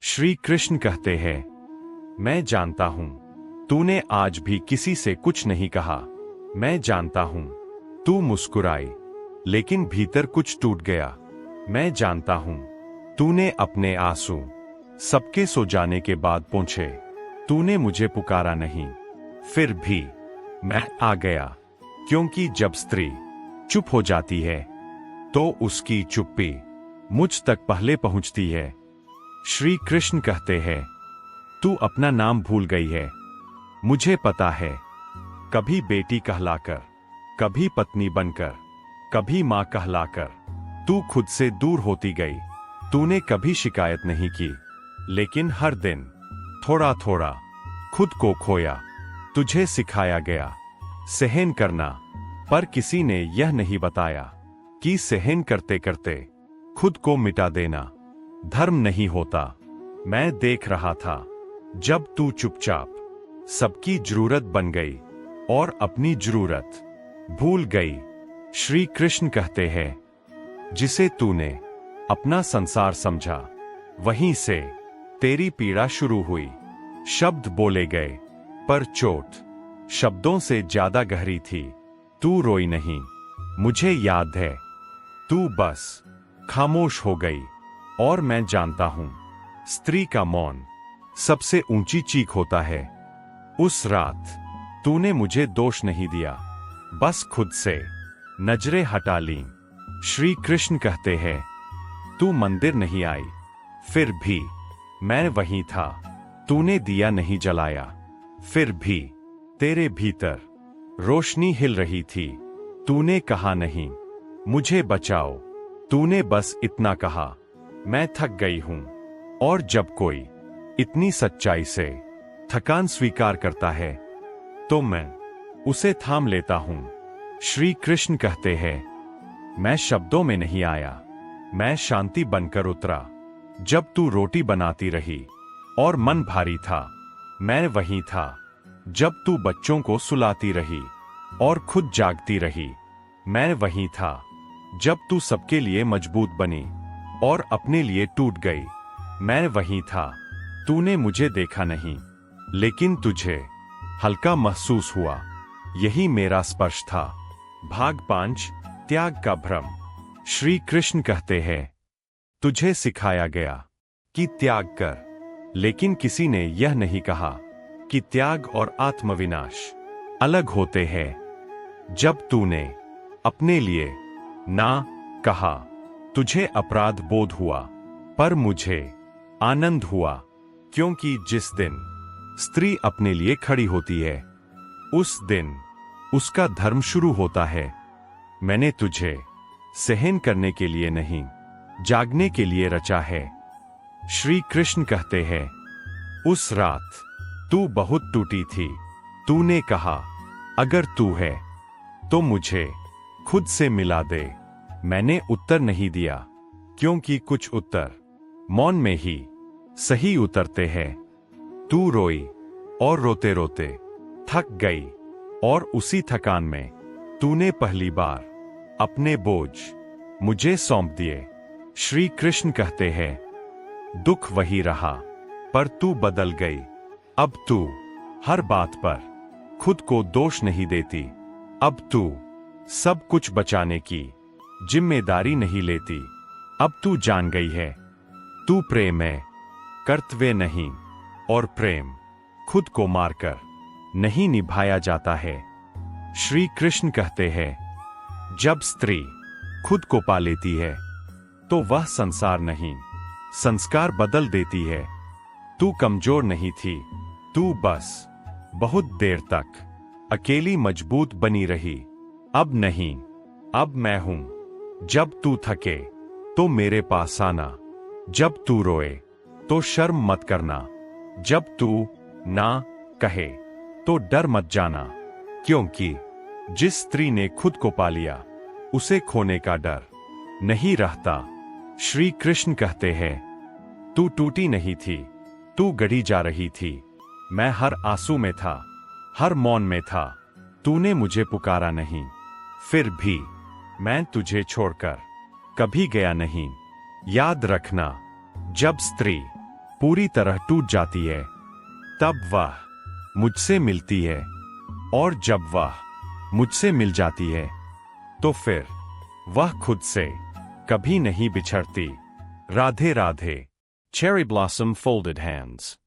श्री कृष्ण कहते हैं, मैं जानता हूं तूने आज भी किसी से कुछ नहीं कहा। मैं जानता हूं तू मुस्कुराई, लेकिन भीतर कुछ टूट गया। मैं जानता हूं तूने अपने आंसू सबके सो जाने के बाद पोंछे। तूने मुझे पुकारा नहीं, फिर भी मैं आ गया, क्योंकि जब स्त्री चुप हो जाती है तो उसकी चुप्पी मुझ तक पहले पहुंचती है। श्री कृष्ण कहते हैं, तू अपना नाम भूल गई है। मुझे पता है, कभी बेटी कहलाकर, कभी पत्नी बनकर, कभी मां कहलाकर तू खुद से दूर होती गई। तूने कभी शिकायत नहीं की, लेकिन हर दिन थोड़ा थोड़ा खुद को खोया। तुझे सिखाया गया सहन करना, पर किसी ने यह नहीं बताया कि सहन करते करते खुद को मिटा देना धर्म नहीं होता। मैं देख रहा था जब तू चुपचाप सबकी जरूरत बन गई और अपनी जरूरत भूल गई। श्री कृष्ण कहते हैं, जिसे तूने अपना संसार समझा, वहीं से तेरी पीड़ा शुरू हुई। शब्द बोले गए, पर चोट शब्दों से ज्यादा गहरी थी। तू रोई नहीं, मुझे याद है, तू बस खामोश हो गई। और मैं जानता हूं, स्त्री का मौन सबसे ऊंची चीख होता है। उस रात तूने मुझे दोष नहीं दिया, बस खुद से नजरें हटा ली। श्री कृष्ण कहते हैं, तू मंदिर नहीं आई, फिर भी मैं वहीं था। तूने दिया नहीं जलाया, फिर भी तेरे भीतर रोशनी हिल रही थी। तूने कहा नहीं, मुझे बचाओ। तूने बस इतना कहा, मैं थक गई हूं। और जब कोई इतनी सच्चाई से थकान स्वीकार करता है, तो मैं उसे थाम लेता हूं। श्री कृष्ण कहते हैं, मैं शब्दों में नहीं आया, मैं शांति बनकर उतरा। जब तू रोटी बनाती रही और मन भारी था, मैं वहीं था। जब तू बच्चों को सुलाती रही और खुद जागती रही, मैं वहीं था। जब तू सबके लिए मजबूत बनी और अपने लिए टूट गई, मैं वहीं था। तूने मुझे देखा नहीं, लेकिन तुझे हल्का महसूस हुआ। यही मेरा स्पर्श था। भाग 5, त्याग का भ्रम। श्री कृष्ण कहते हैं, तुझे सिखाया गया कि त्याग कर, लेकिन किसी ने यह नहीं कहा कि त्याग और आत्मविनाश अलग होते हैं। जब तूने अपने लिए ना कहा, तुझे अपराध बोध हुआ, पर मुझे आनंद हुआ, क्योंकि जिस दिन स्त्री अपने लिए खड़ी होती है, उस दिन उसका धर्म शुरू होता है। मैंने तुझे सहन करने के लिए नहीं, जागने के लिए रचा है। श्री कृष्ण कहते हैं, उस रात तू बहुत टूटी थी। तूने कहा, अगर तू है तो मुझे खुद से मिला दे। मैंने उत्तर नहीं दिया, क्योंकि कुछ उत्तर मौन में ही सही उतरते हैं। तू रोई और रोते रोते थक गई, और उसी थकान में तूने पहली बार अपने बोझ मुझे सौंप दिए। श्री कृष्ण कहते हैं, दुख वही रहा, पर तू बदल गई। अब तू हर बात पर खुद को दोष नहीं देती। अब तू सब कुछ बचाने की जिम्मेदारी नहीं लेती। अब तू जान गई है, तू प्रेम है, कर्तव्य नहीं। और प्रेम खुद को मारकर नहीं निभाया जाता है। श्री कृष्ण कहते हैं, जब स्त्री खुद को पा लेती है, तो वह संसार नहीं, संस्कार बदल देती है। तू कमजोर नहीं थी, तू बस बहुत देर तक अकेली मजबूत बनी रही। अब नहीं, अब मैं हूं। जब तू थके तो मेरे पास आना। जब तू रोए तो शर्म मत करना। जब तू ना कहे तो डर मत जाना, क्योंकि जिस स्त्री ने खुद को पा लिया, उसे खोने का डर नहीं रहता। श्री कृष्ण कहते हैं, तू टूटी नहीं थी, तू गढ़ी जा रही थी। मैं हर आंसू में था, हर मौन में था। तूने मुझे पुकारा नहीं, फिर भी मैं तुझे छोड़कर कभी गया नहीं। याद रखना, जब स्त्री पूरी तरह टूट जाती है, तब वह मुझसे मिलती है, और जब वह मुझसे मिल जाती है तो फिर वह खुद से कभी नहीं बिछड़ती। Radhe Radhe. Cherry Blossom folded hands.